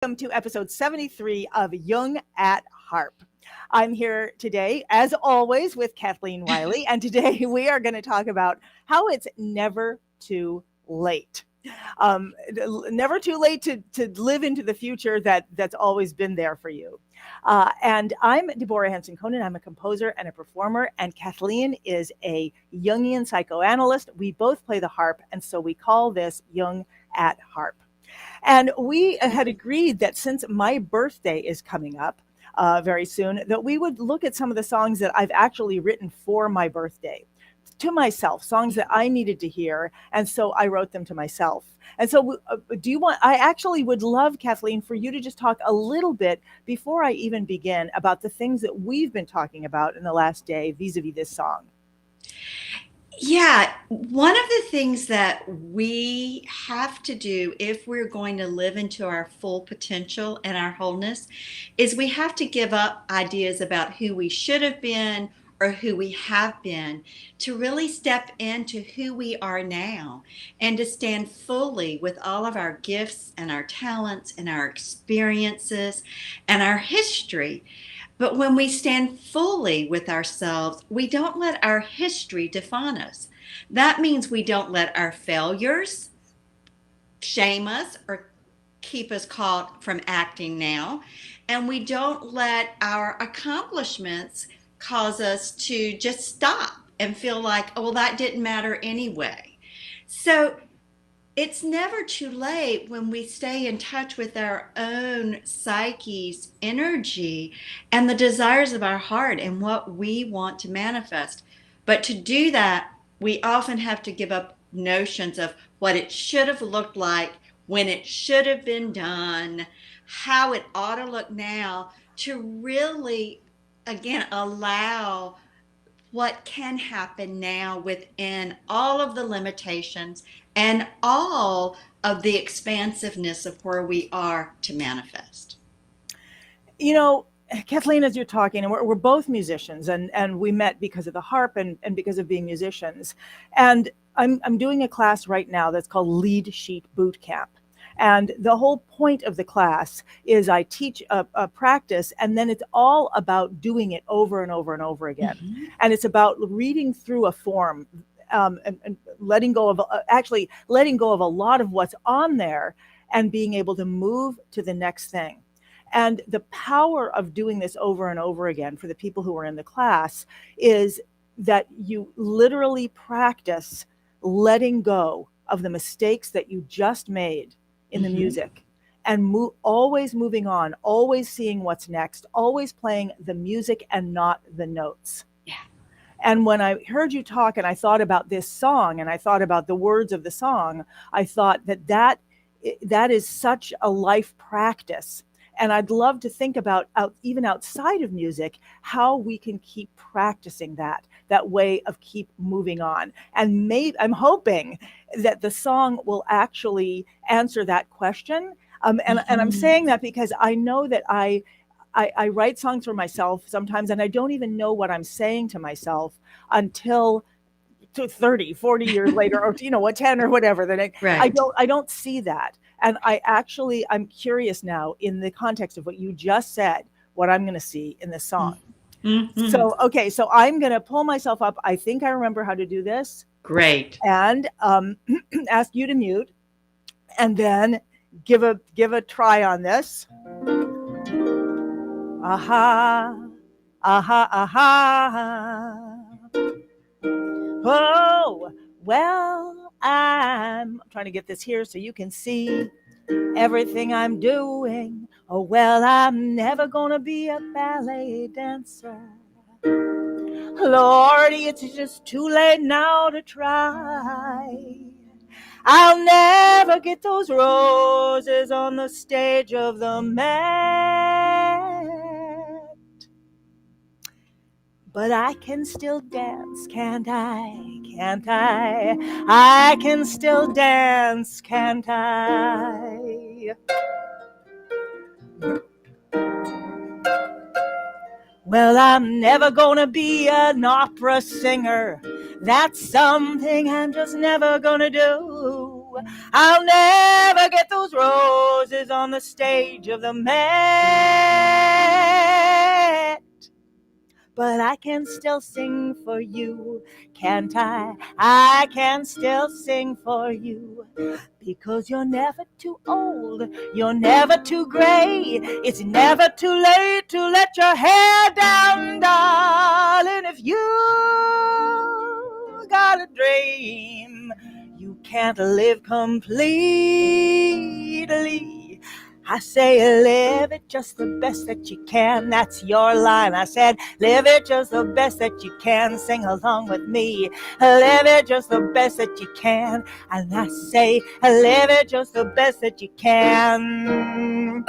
welcome to episode 73 of Jung at HARP. I'm here today, as always, with Kathleen Wiley, and today we are going to talk about how it's never too late. Um, Never too late to live into the future that's always been there for you. And I'm Deborah Henson-Conant. I'm a composer and a performer, and Kathleen is a Jungian psychoanalyst. We both play the harp, and so we call this Jung at HARP. And we had agreed that since my birthday is coming up very soon, that we would look at some of the songs that I've actually written for my birthday to myself, songs that I needed to hear. And so I wrote them to myself. And so I actually would love, Kathleen, for you to just talk a little bit before I even begin about the things that we've been talking about in the last day vis-a-vis this song. Yeah, one of the things that we have to do if we're going to live into our full potential and our wholeness is we have to give up ideas about who we should have been or who we have been to really step into who we are now and to stand fully with all of our gifts and our talents and our experiences and our history. But when we stand fully with ourselves, we don't let our history define us. That means we don't let our failures shame us or keep us caught from acting now. And we don't let our accomplishments cause us to just stop and feel like, oh, well, that didn't matter anyway. So it's never too late when we stay in touch with our own psyche's energy and the desires of our heart and what we want to manifest. But to do that, we often have to give up notions of what it should have looked like, when it should have been done, how it ought to look now, to really, again, allow what can happen now within all of the limitations and all of the expansiveness of where we are to manifest. You know, Kathleen, as you're talking, and we're both musicians, and we met because of the harp and because of being musicians. And I'm doing a class right now that's called Lead Sheet Boot Camp. And the whole point of the class is I teach a practice, and then it's all about doing it over and over and over again. Mm-hmm. And it's about reading through a form and letting go of a lot of what's on there and being able to move to the next thing. And the power of doing this over and over again for the people who are in the class is that you literally practice letting go of the mistakes that you just made in the music and always moving on, always seeing what's next, always playing the music and not the notes. Yeah. And when I heard you talk and I thought about this song and I thought about the words of the song, I thought that is such a life practice. And I'd love to think about even outside of music, how we can keep practicing that way of keep moving on. And I'm hoping that the song will actually answer that question. And I'm saying that because I know that I write songs for myself sometimes, and I don't even know what I'm saying to myself until 30, 40 years later, or 10 or whatever. Then Right. I don't see that. And I'm curious now, in the context of what you just said, what I'm going to see in this song. Mm-hmm. So I'm going to pull myself up. I think I remember how to do this. Great. And ask you to mute, and then give a try on this. Aha, aha, aha. Oh, well, I'm trying to get this here so you can see everything I'm doing. Oh, well, I'm never gonna be a ballet dancer. Lordy, it's just too late now to try. I'll never get those roses on the stage of the Met. But I can still dance, can't I? Can't I? I can still dance, can't I? Well, I'm never gonna be an opera singer. That's something I'm just never gonna do. I'll never get those roses on the stage of the Met, but I can still sing for you, can't I? I can still sing for you, because you're never too old, you're never too gray. It's never too late to let your hair down, darling. If you got a dream, you can't live completely. I say live it just the best that you can. That's your line. I said live it just the best that you can. Sing along with me. Live it just the best that you can. And I say live it just the best that you can.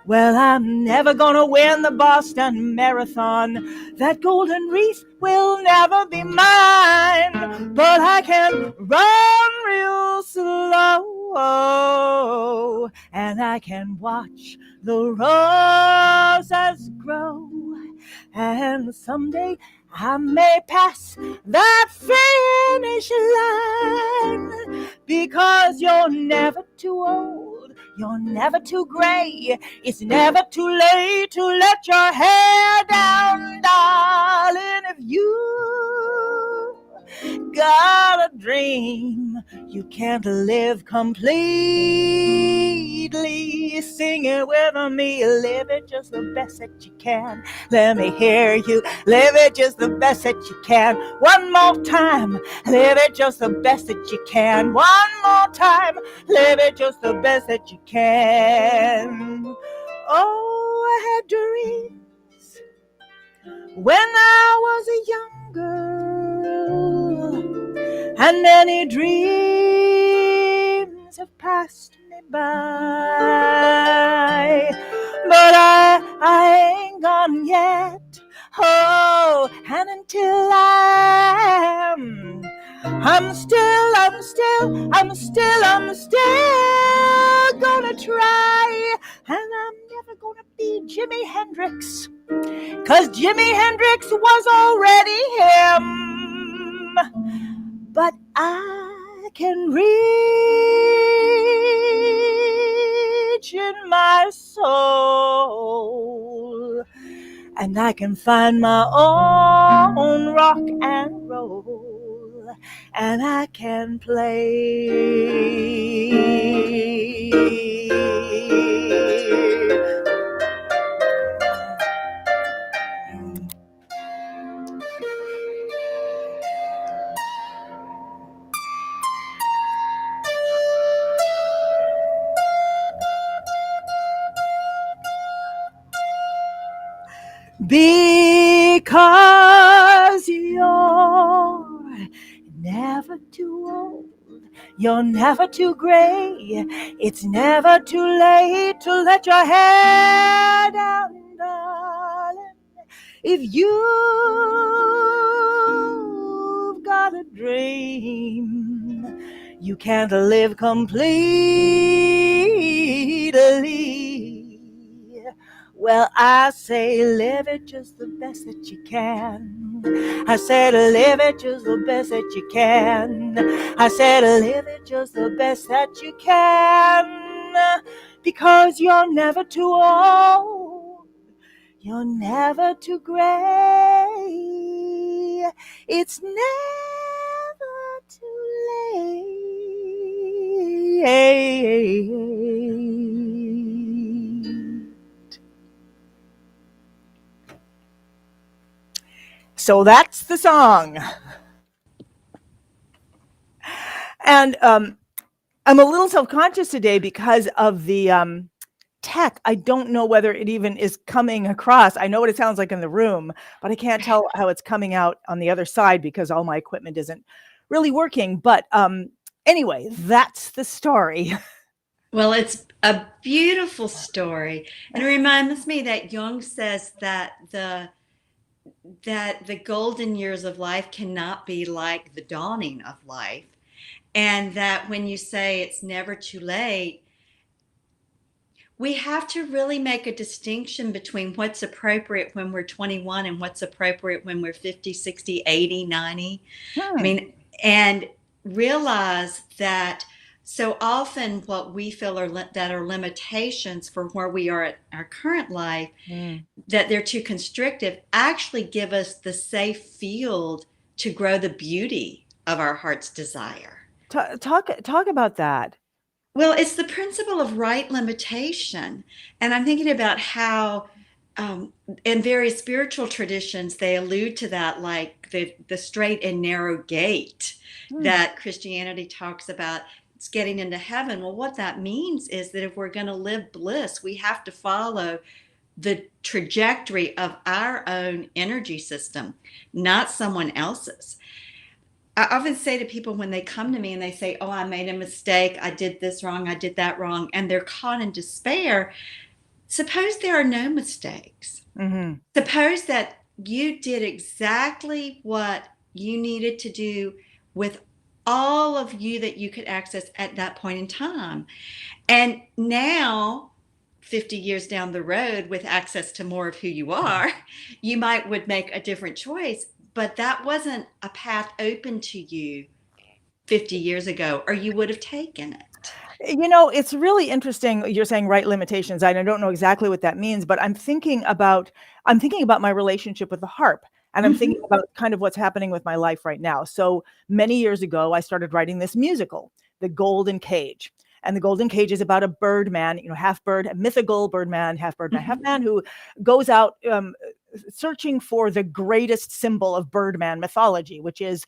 Well, I'm never gonna win the Boston Marathon. That golden wreath will never be mine. But I can run real slow, and I can watch the roses grow. And someday I may pass that finish line, because you're never too old, you're never too gray. It's never too late to let your hair down, darling. If you got a dream, you can't live completely. Sing it with me, live it just the best that you can. Let me hear you, live it just the best that you can. One more time, live it just the best that you can. One more time, live it just the best that you can. Oh, I had dreams when I was a young girl, and many dreams have passed me by, but I ain't gone yet. Oh, and until I'm still gonna try, and I'm never gonna be Jimi Hendrix, 'cause Jimi Hendrix was already him. But I can reach in my soul, and I can find my own rock and roll, and I can play. Because you're never too old, you're never too gray. It's never too late to let your hair down, darling. If you've got a dream, you can't live completely. Well, I say live it just the best that you can. I said live it just the best that you can. I said live it just the best that you can. Because you're never too old, you're never too gray. It's never too late. So that's the song. And I'm a little self-conscious today because of the tech. I don't know whether it even is coming across. I know what it sounds like in the room, but I can't tell how it's coming out on the other side because all my equipment isn't really working. But anyway, that's the story. Well, it's a beautiful story. And it reminds me that Jung says that the golden years of life cannot be like the dawning of life. And that when you say it's never too late, we have to really make a distinction between what's appropriate when we're 21 and what's appropriate when we're 50, 60, 80, 90. I Hmm. mean, and realize that so often what we feel that are limitations for where we are at our current life, Mm. that they're too constrictive, actually give us the safe field to grow the beauty of our heart's desire. Talk about that. Well, it's the principle of right limitation. And I'm thinking about how, in various spiritual traditions, they allude to that, like the straight and narrow gate Hmm. that Christianity talks about. It's getting into heaven. Well, what that means is that if we're going to live bliss, we have to follow the trajectory of our own energy system, not someone else's. I often say to people when they come to me and they say, "Oh, I made a mistake. I did this wrong. I did that wrong," and they're caught in despair, suppose there are no mistakes. Hmm. Suppose that you did exactly what you needed to do with all of you that you could access at that point in time. And now, 50 years down the road with access to more of who you are, you might would make a different choice, but that wasn't a path open to you 50 years ago, or you would have taken it. It's really interesting. You're saying right limitations. I don't know exactly what that means, but I'm thinking about my relationship with the harp, and I'm thinking Mm-hmm. about kind of what's happening with my life right now. So many years ago, I started writing this musical, The Golden Cage. And the Golden Cage is about a birdman, half bird, a mythical birdman, half Mm-hmm. man, who goes out searching for the greatest symbol of birdman mythology, which is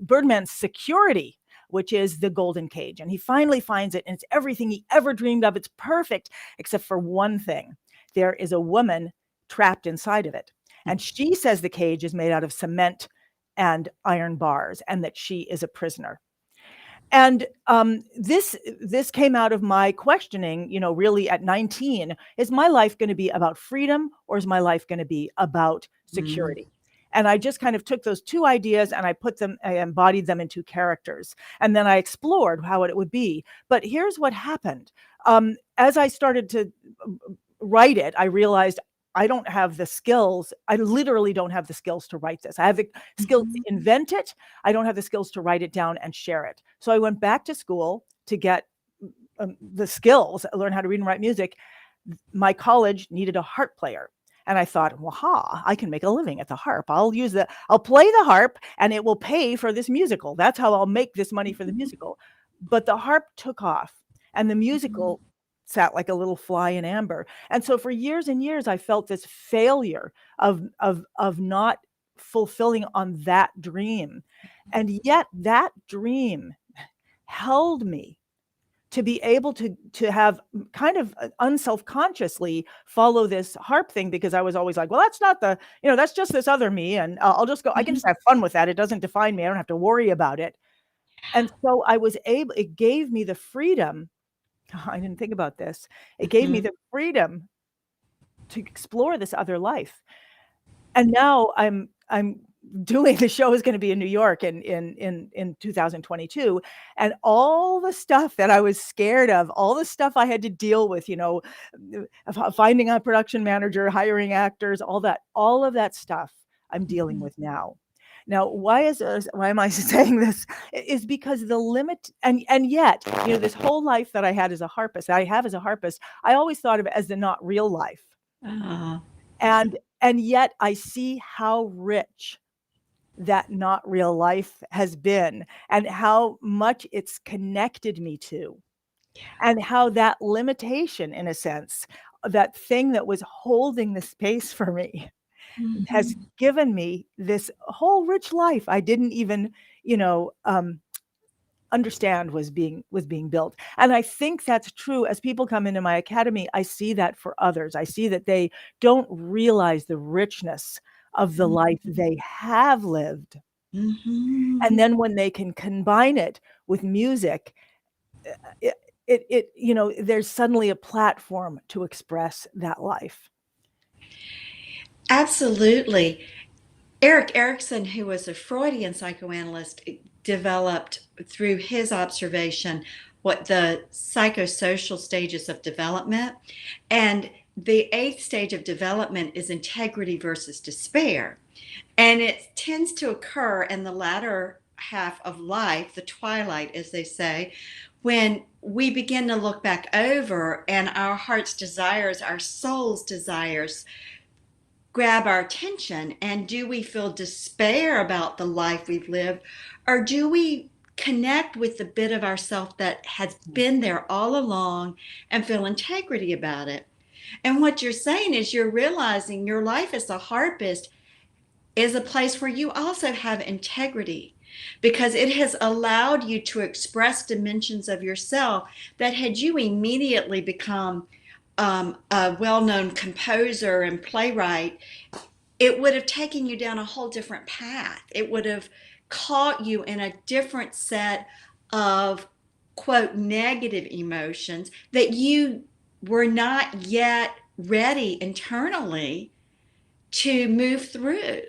birdman's security, which is the golden cage. And he finally finds it, and it's everything he ever dreamed of. It's perfect, except for one thing. There is a woman trapped inside of it. And she says the cage is made out of cement and iron bars, and that she is a prisoner. And this came out of my questioning, really at 19, is my life going to be about freedom, or is my life going to be about Mm-hmm. security? And I just kind of took those two ideas and I embodied them into characters. And then I explored how it would be. But here's what happened. As I started to write it, I realized I don't have the skills. I literally don't have the skills to write this. I have the skills to Mm-hmm. invent it. I don't have the skills to write it down and share it. So I went back to school to get the skills, learn how to read and write music. My college needed a harp player. And I thought, well, I can make a living at the harp. I'll play the harp and it will pay for this musical. That's how I'll make this money for the musical. But the harp took off and the musical sat like a little fly in amber. And so for years and years, I felt this failure of not fulfilling on that dream. And yet that dream held me to be able to have kind of unself-consciously follow this harp thing, because I was always like, well, that's not that's just this other me, and I'll just go, I can just Mm-hmm. have fun with that. It doesn't define me. I don't have to worry about it. And so it gave me the freedom. I didn't think about this. It gave me Mm-hmm. the freedom to explore this other life. And now I'm doing the show is going to be in New York in 2022, and all the stuff that I was scared of, all the stuff I had to deal with, finding a production manager, hiring actors, all of that stuff I'm dealing with now. Now, why am I saying this? Is because the limit, and yet, this whole life that I had as a harpist, that I have as a harpist, I always thought of it as the not real life. Uh, And yet I see how rich that not real life has been, and how much it's connected me to, and how that limitation, in a sense, that thing that was holding the space for me, has mm-hmm. given me this whole rich life I didn't even, you know, understand was being built. And I think that's true. As people come into my academy, I see that for others. I see that they don't realize the richness of the life they have lived. Mm-hmm. And then when they can combine it with music, it, there's suddenly a platform to express that life. Absolutely. Eric Erikson, who was a Freudian psychoanalyst, developed through his observation what the psychosocial stages of development. And the eighth stage of development is integrity versus despair. And it tends to occur in the latter half of life, the twilight, as they say, when we begin to look back over and our heart's desires, our soul's desires, grab our attention. And do we feel despair about the life we've lived, or do we connect with the bit of ourself that has been there all along and feel integrity about it? And what you're saying is you're realizing your life as a harpist is a place where you also have integrity, because it has allowed you to express dimensions of yourself that, had you immediately become a well-known composer and playwright, it would have taken you down a whole different path. It would have caught you in a different set of, quote, negative emotions that you were not yet ready internally to move through.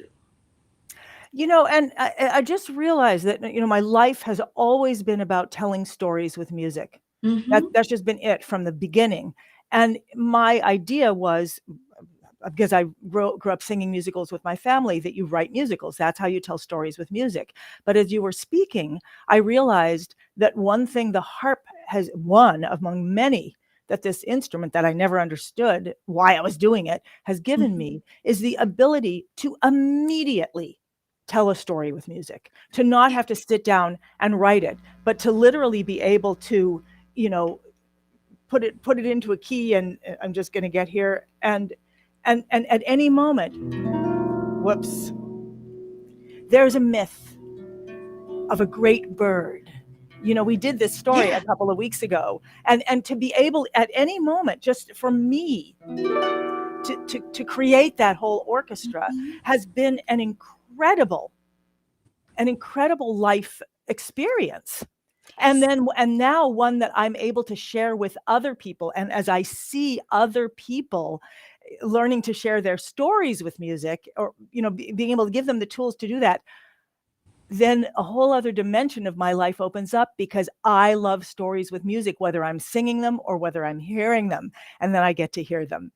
And I just realized that, my life has always been about telling stories with music. Mm-hmm. That's just been it from the beginning. And my idea was, because I grew up singing musicals with my family, that you write musicals. That's how you tell stories with music. But as you were speaking, I realized that one thing the harp has, one among many, that this instrument that I never understood why I was doing it has given Mm-hmm. me, is the ability to immediately tell a story with music, to not have to sit down and write it, but to literally be able to, put it into a key, and I'm just going to get here, and at any moment, whoops, there's a myth of a great bird. We did this story a Yeah. couple of weeks ago, and to be able at any moment, just for me to create that whole orchestra, Mm-hmm. has been an incredible life experience. Yes. And now one that I'm able to share with other people. And as I see other people learning to share their stories with music, or being able to give them the tools to do that, then a whole other dimension of my life opens up, because I love stories with music, whether I'm singing them or whether I'm hearing them, and then I get to hear them.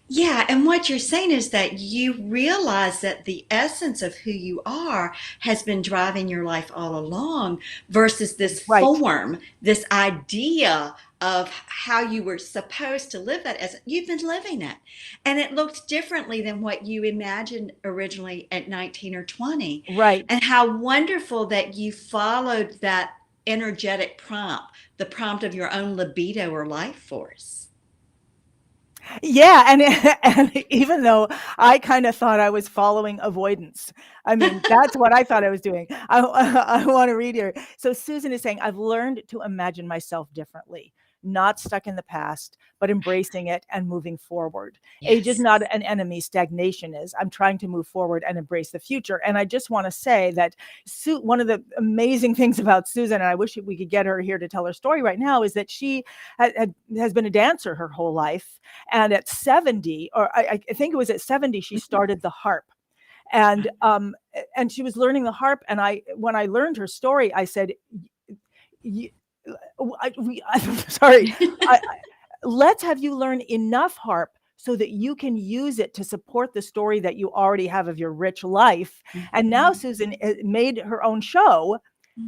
Yeah, and what you're saying is that you realize that the essence of who you are has been driving your life all along, versus this Right. form, this idea of how you were supposed to live that as you've been living it. And it looked differently than what you imagined originally at 19 or 20. Right. And how wonderful that you followed that energetic prompt, the prompt of your own libido or life force. Yeah, and and even though I kind of thought I was following avoidance, I mean, that's what I thought I was doing. I want to read here. So Susan is saying, I've learned to imagine myself differently, not stuck in the past, but embracing it and moving forward. Age is Yes. not an enemy, stagnation is. I'm trying to move forward and embrace the future. And I just want to say that one of the amazing things about Susan, and I wish we could get her here to tell her story right now, is that she has been a dancer her whole life. And at 70, or I think it was at 70, she started the harp. And she was learning the harp. And when I learned her story, I said, y- I'm sorry, I, let's have you learn enough harp so that you can use it to support the story that you already have of your rich life. And now Mhm. Susan made her own show,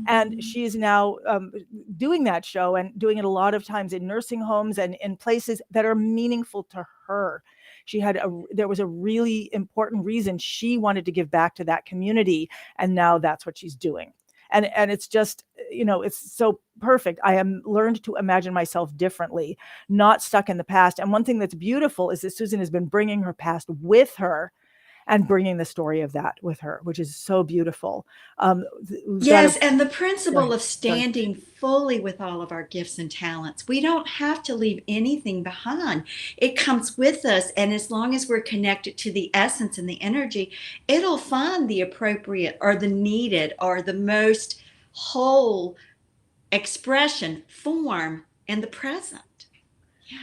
and Mhm. she is now doing that show, and doing it a lot of times in nursing homes and in places that are meaningful to her. There was a really important reason she wanted to give back to that community, and now that's what she's doing. And it's just, it's so perfect. I am learned to imagine myself differently, not stuck in the past. And one thing that's beautiful is that Susan has been bringing her past with her, and bringing the story of that with her, which is so beautiful. We've got to Yes, and the go principle ahead. of Sorry. standing fully with all of our gifts and talents. We don't have to leave anything behind. It comes with us, and as long as we're connected to the essence and the energy, it'll find the appropriate or the needed or the most whole expression, form in the present. Yeah.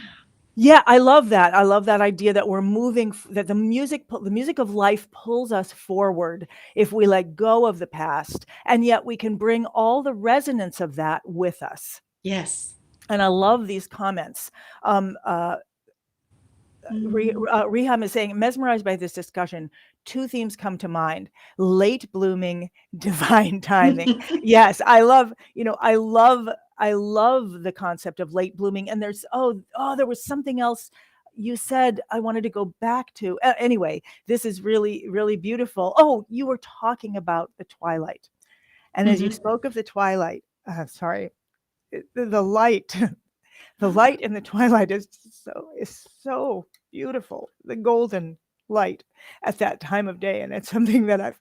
Yeah, I love that. I love that idea that we're moving, that the music of life pulls us forward if we let go of the past, and yet we can bring all the resonance of that with us. Yes. And I love these comments. Um, uh, Mhm. Reham is saying, mesmerized by this discussion, two themes come to mind: late blooming, divine timing. Yes, I love, I love the concept of late blooming. And there's, there was something else you said I wanted to go back to. Anyway, this is really, really beautiful. Oh, you were talking about the twilight. And as you Mhm. spoke of the twilight, sorry, the light, the light in the twilight is so beautiful. The golden light at that time of day, and it's something that I've,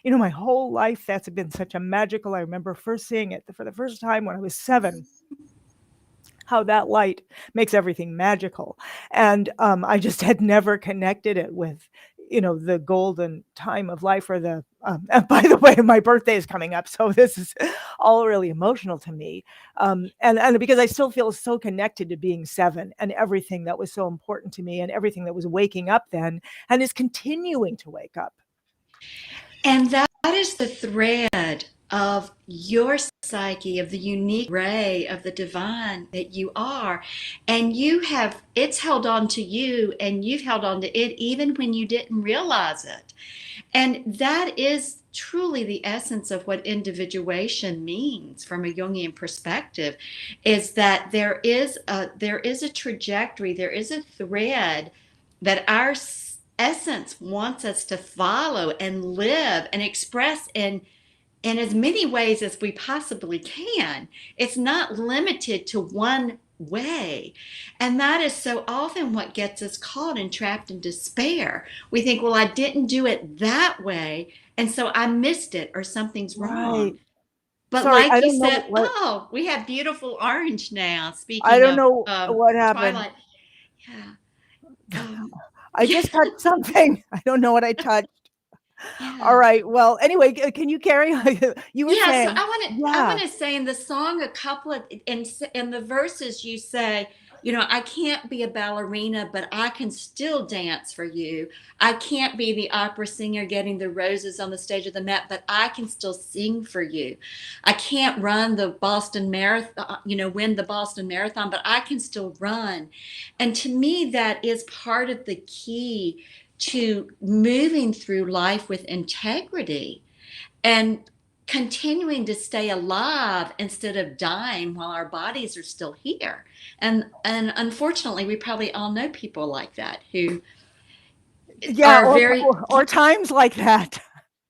my whole life, that's been such a magical. I remember first seeing it for the first time when I was 7, how that light makes everything magical. And I just had never connected it with, the golden time of life, or the, and by the way, my birthday is coming up. So this is all really emotional to me. And because I still feel so connected to being 7 and everything that was so important to me and everything that was waking up then and is continuing to wake up. And that is the thread of your psyche, of the unique ray of the divine that you are. And it's held on to you, and you've held on to it even when you didn't realize it. And that is truly the essence of what individuation means from a Jungian perspective, is that there is a trajectory, there is a thread that our essence wants us to follow and live and express in as many ways as we possibly can. It's not limited to one way. And that is so often what gets us caught and trapped in despair. We think, well, I didn't do it that way, and so I missed it, or something's wrong. Right. But Sorry, like I you don't know said, what we have beautiful orange now. I Speaking don't of know what happened. twilight, yeah, um, I yeah, just touched something. I don't know what I touched. All yeah. right. Well, anyway, can you carry on? You were Yeah, so saying, I yeah. want to say in the song a couple of in the verses you say, I can't be a ballerina, but I can still dance for you. I can't be the opera singer getting the roses on the stage of the Met, but I can still sing for you. I can't run the Boston Marathon, win the Boston Marathon, but I can still run. And to me, that is part of the key to moving through life with integrity and continuing to stay alive instead of dying while our bodies are still here. And unfortunately, we probably all know people like that who Yeah, are very, or times like that.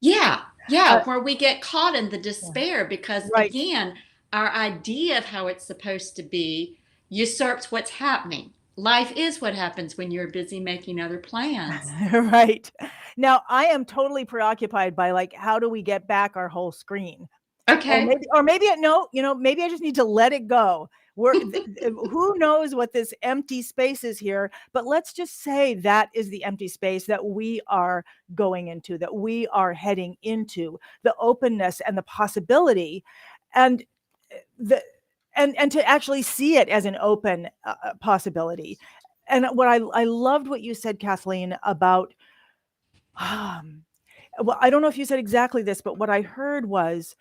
yeah, Uh, yeah, where we get caught in the yeah, despair because, right. again, our idea of how it's supposed to be usurps what's happening. Life is what happens when you're busy making other plans. Right. Now, I am totally preoccupied by, like, how do we get back our whole screen? Or Okay. maybe no, maybe I just need to let it go. Who knows what this empty space is here, but let's just say that is the empty space that we are going into, that we are heading into, the openness and the possibility, and the and to actually see it as an open possibility. And what I loved what you said, Kathleen, about um, well, I don't know if you said exactly this, but what I heard was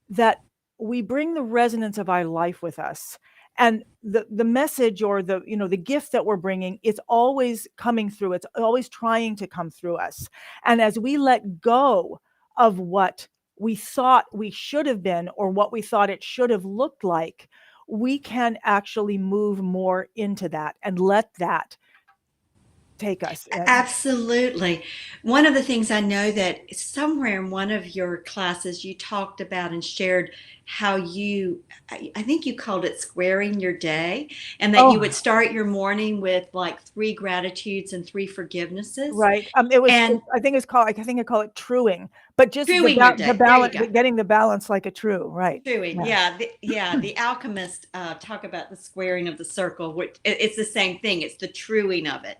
that we bring the resonance of our life with us, and the message, or the gift that we're bringing, it's always coming through, it's always trying to come through us. And as we let go of what we thought we should have been, or what we thought it should have looked like, we can actually move more into that and let that take us in. Absolutely. One of the things I know that somewhere in one of your classes you talked about and shared how I think you called it squaring your day, and that you would Oh, start your morning with like 3 gratitudes and 3 forgivenesses. right. And I think it's called, I think I call it truing, but just truing your the day. There you balance, go. getting the balance like a true, right. Truing, Yeah. yeah, the alchemists talk about the squaring of the circle, which it's the same thing. It's the truing of it.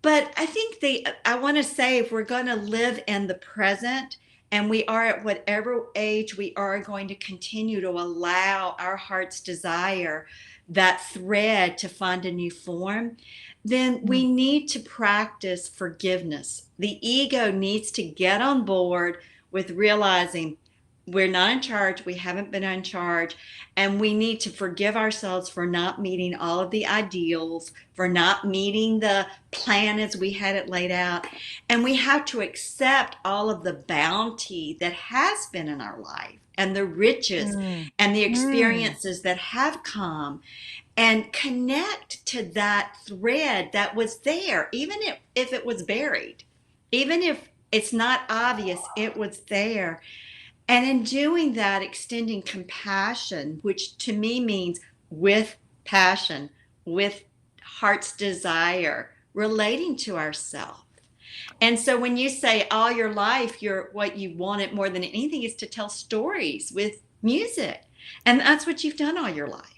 But I think I want to say, if we're going to live in the present, and we are at whatever age we are going to continue to allow our heart's desire, that thread, to find a new form, then we Mm. need to practice forgiveness. The ego needs to get on board with realizing we're not in charge. We haven't been in charge. And we need to forgive ourselves for not meeting all of the ideals, for not meeting the plan as we had it laid out. And we have to accept all of the bounty that has been in our life and the riches Mm. and the Mm. experiences that have come, and connect to that thread that was there, even if it was buried, even if it's not obvious, it was there. And in doing that, extending compassion, which to me means with passion, with heart's desire, relating to ourselves. And so when you say all your life, what you wanted more than anything is to tell stories with music. And that's what you've done all your life.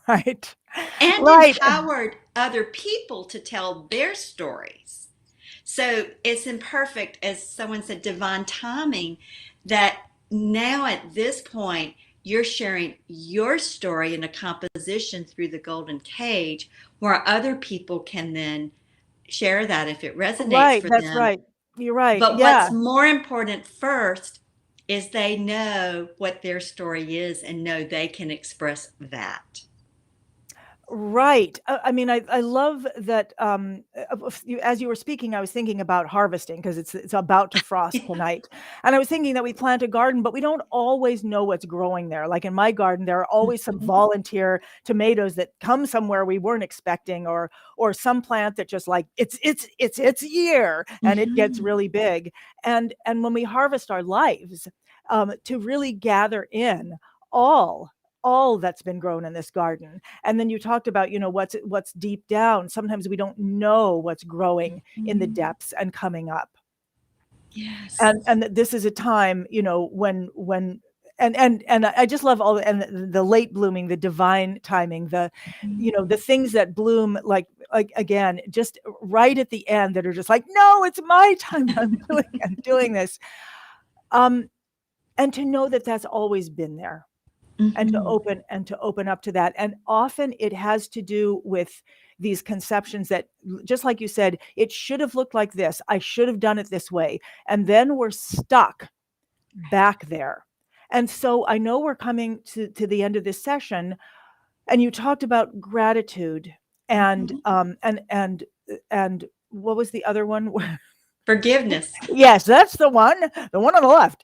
Right. And Right. empowered other people to tell their stories. So it's imperfect, as someone said, divine timing, that now at this point, you're sharing your story in a composition through the golden cage where other people can then share that if it resonates Right. for That's them. right. You're right. But what's Yeah. more important first is they know what their story is and know they can express that. Right. I mean, I love that. As you were speaking, I was thinking about harvesting because it's about to frost tonight, and I was thinking that we plant a garden, but we don't always know what's growing there. Like in my garden, there are always some Mhm. volunteer tomatoes that come somewhere we weren't expecting, or some plant that just like it's its year and it gets Mhm. really big. And when we harvest our lives, to really gather in all all that's been grown in this garden. And then you talked about, what's deep down. Sometimes we don't know what's growing in the Mhm. depths and coming up. Yes. And that this is a time, when and I just love all the late blooming, the divine timing, the things that bloom like again, just right at the end that are just like, no, it's my time. I'm doing this. Um, and to know that that's always been there. Mhm. And to open up to that, and often it has to do with these conceptions that, just like you said, it should have looked like this, I should have done it this way, and then we're stuck back there. And so I know we're coming to the end of this session, and you talked about gratitude, and Mhm. and what was the other one? Forgiveness. Yes, that's the one on the left.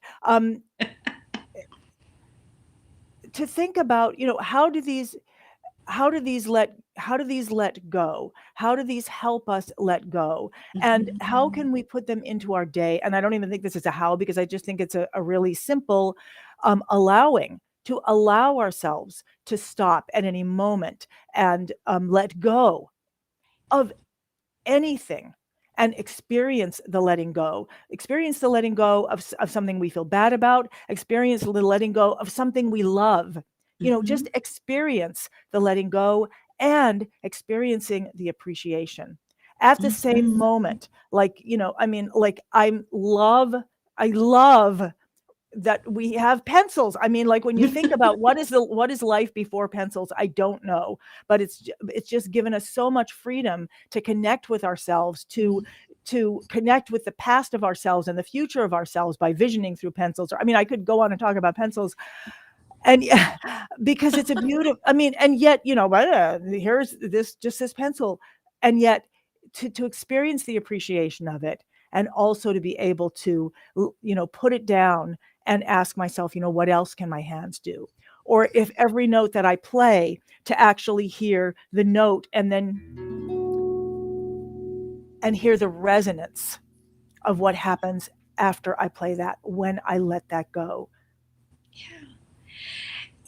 To think about, how do these let go? How do these help us let go? And Mhm. how can we put them into our day? And I don't even think this is a how, because I just think it's a really simple, allowing to allow ourselves to stop at any moment and let go of anything and experience the letting go of something we feel bad about, experience the letting go of something we love, just Mhm. experience the letting go and experiencing the appreciation at the same Mhm. moment. Like, I mean, like, I love that we have pencils. I mean, like, when you think about what is life before pencils, I don't know, but it's just given us so much freedom to connect with ourselves, to connect with the past of ourselves and the future of ourselves by visioning through pencils. Or, I mean, I could go on and talk about pencils, and yeah, because it's a beautiful. I mean, and yet, but here's this pencil, and yet to experience the appreciation of it, and also to be able to put it down and ask myself, what else can my hands do? Or if every note that I play, to actually hear the note and hear the resonance of what happens after I play that, when I let that go.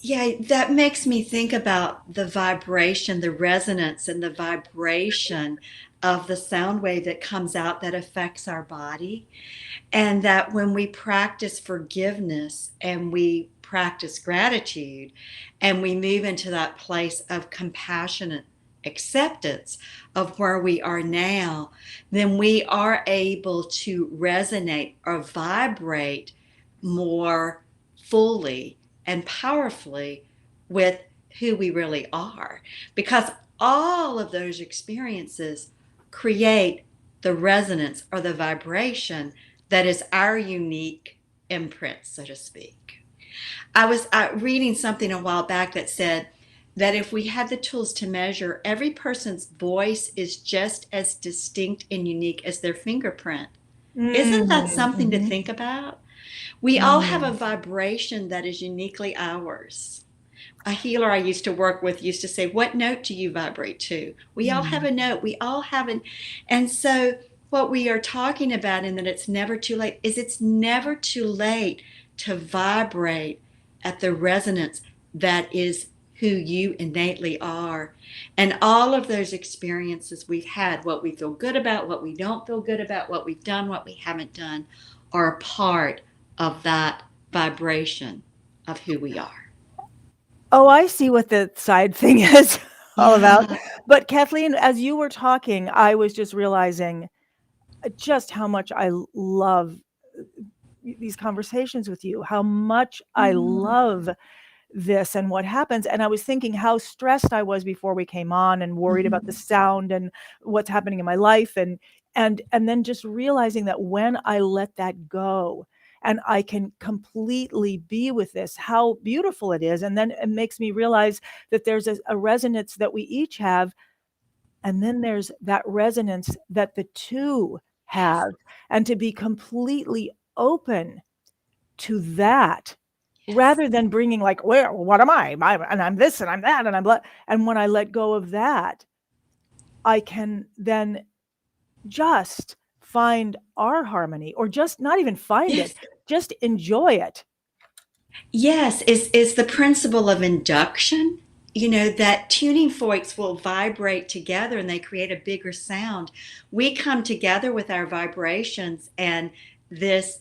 Yeah, that makes me think about the vibration, the resonance, and the vibration of the sound wave that comes out that affects our body. And that when we practice forgiveness and we practice gratitude and we move into that place of compassionate acceptance of where we are now, then we are able to resonate or vibrate more fully and powerfully with who we really are. Because all of those experiences create the resonance or the vibration that is our unique imprint, so to speak. I was reading something a while back that said that if we had the tools to measure, every person's voice is just as distinct and unique as their fingerprint. Isn't that something to Mm-hmm. think about? We all have a Mm. vibration that is uniquely ours. A healer I used to work with used to say, "What note do you vibrate to?" We all have Mm. a note. We all have an, and so what we are talking about in that it's never too late is it's never too late to vibrate at the resonance that is who you innately are. And all of those experiences we've had, what we feel good about, what we don't feel good about, what we've done, what we haven't done, are a part of that vibration of who we are. Oh, I see what the side thing is all about. Yeah. But Kathleen, as you were talking, I was just realizing just how much I love these conversations with you, how much I Mhm. love this and what happens. And I was thinking how stressed I was before we came on and worried about the Mhm. sound and what's happening in my life. And then just realizing that when I let that go and I can completely be with this, how beautiful it is. And then it makes me realize that there's a resonance that we each have. And then there's that resonance that the two Yes. have. And to be completely open to that Yes. rather than bringing like, well, what am I? And I'm this and I'm that and I'm blah. And when I let go of that, I can then just find our harmony or just not even find it, Yes. just enjoy it. Yes. Is the principle of induction. You know, that tuning forks will vibrate together and they create a bigger sound. We come together with our vibrations, and this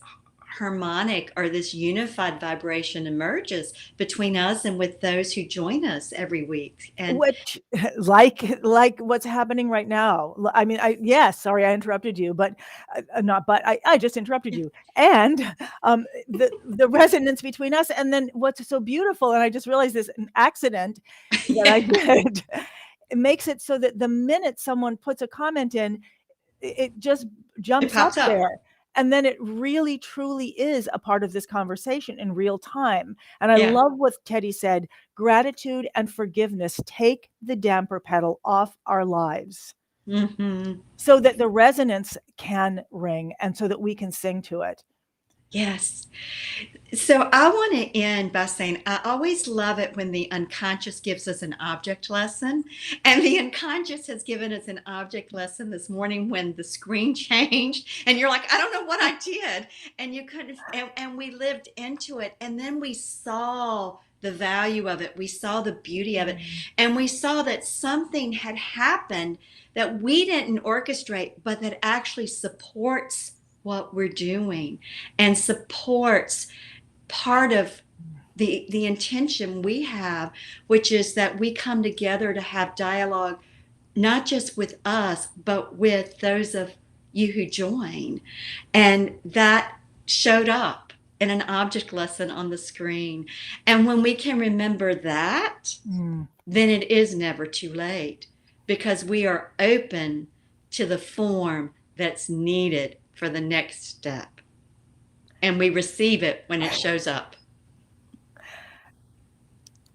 harmonic or this unified vibration emerges between us and with those who join us every week. And Which like what's happening right now. I mean, yes, sorry, I interrupted you, but not, but I just interrupted you. And the resonance between us, and then what's so beautiful, and I just realized this an accident that I yeah, did. It makes it so that the minute someone puts a comment in, it just it jumps up pops up. there. And then it really truly is a part of this conversation in real time. And I Yeah. love what Teddy said, gratitude and forgiveness take the damper pedal off our lives Hmm. so that the resonance can ring and so that we can sing to it. Yes. So I want to end by saying I always love it when the unconscious gives us an object lesson. And the unconscious has given us an object lesson this morning when the screen changed. And you're like, I don't know what I did. And you couldn't, and we lived into it. And then we saw the value of it. We saw the beauty of it. Mm. And we saw that something had happened that we didn't orchestrate, but that actually supports what we're doing and supports part of the intention we have, which is that we come together to have dialogue, not just with us, but with those of you who join. And that showed up in an object lesson on the screen. And when we can remember that, Mm. then it is never too late because we are open to the form that's needed for the next step. And we receive it when it shows up.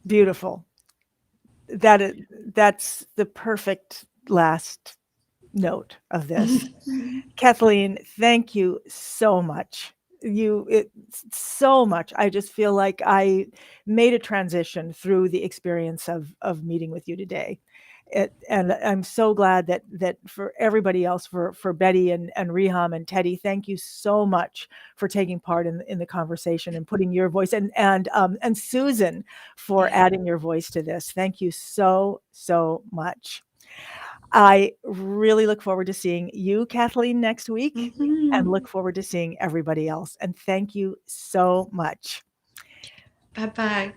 Beautiful. That is, that's the perfect last note of this. Kathleen, thank you so much. It's so much. I just feel like I made a transition through the experience of meeting with you today. And I'm so glad that for everybody else, for Betty and Riham and Teddy, thank you so much for taking part in the conversation and putting your voice, and Susan for Yeah. adding your voice to this. Thank you so much. I really look forward to seeing you, Kathleen, next week, and Mm-hmm. look forward to seeing everybody else. And thank you so much. Bye bye.